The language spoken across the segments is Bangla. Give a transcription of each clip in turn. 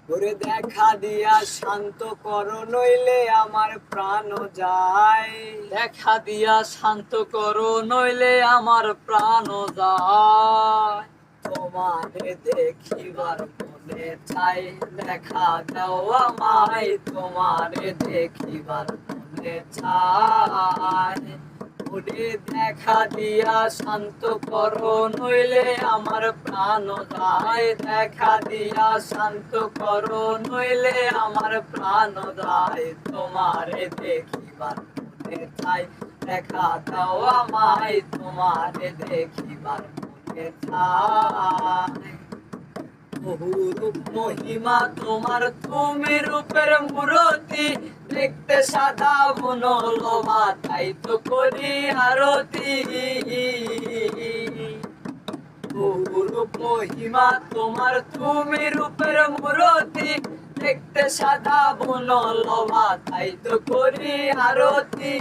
ওরে দেখা দিয়া শান্ত করো নইলে আমার প্রাণ যায়। দেখা দিয়া শান্ত করো নইলে আমার প্রাণ যায়। তোমারে দেখিবার মনে চাই, দেখা দাও আমায় তোমারে দেখিবার মনে চাই। ওরে দেখা দিয়া শান্ত করো নইলে আমার প্রাণ যায়। দেখা দিয়া শান্ত করো নইলে আমার প্রাণ যায়। তোমারে দেখিবার মনে চাই, দেখা দাও আমায় তোমারে দেখিবার মনে চাই। বহুরূপ মহিমা তোমার, তুমি রূপের মূরতি, দেখতে সাদা বনলমা তাই তো করি আরতি। বহুরূপ মহিমা তোমার, তুমি রূপের মূরতি, দেখতে সাদা বনলমা তাই তো করি আরতি।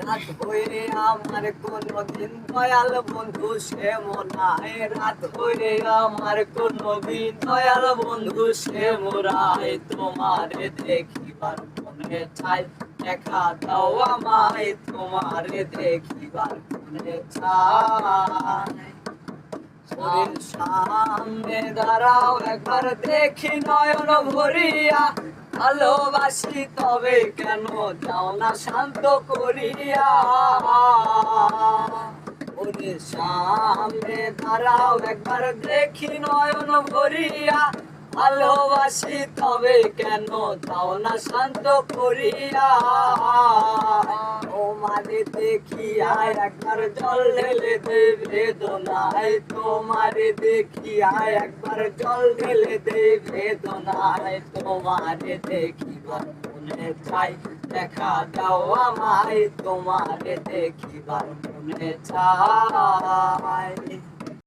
রাত হইলে আমার কোনদিন দয়াল বন্ধু সে মনায়, রাত হইলে আমার কোনদিন দয়াল বন্ধু সে মোরায়। তোমারে দেখিবার মনে চাই, দেখা দাও আমায় তোমারে দেখিবার মনে চাই। সামনে দাঁড়াও একবার দেখি নয়ন ভরিয়া, ভালোবাসি তবে কেন যাও না শান্ত করিয়া। ওরে সামনে দাঁড়াও একবার দেখি নয়ন ভরিয়া, ভালোবাসি তবে কেন যাও না শান্ত করিয়া। তোমারে দেখিয়া একবার জল ঢেলে দে বেদনায়, তোমারে দেখিয়া একবার জল ঢেলে দে বেদনায়। তোমারে দেখিবার মনে চাই, দেখা দাও আমায় তোমারে দেখিবার মনে চাই।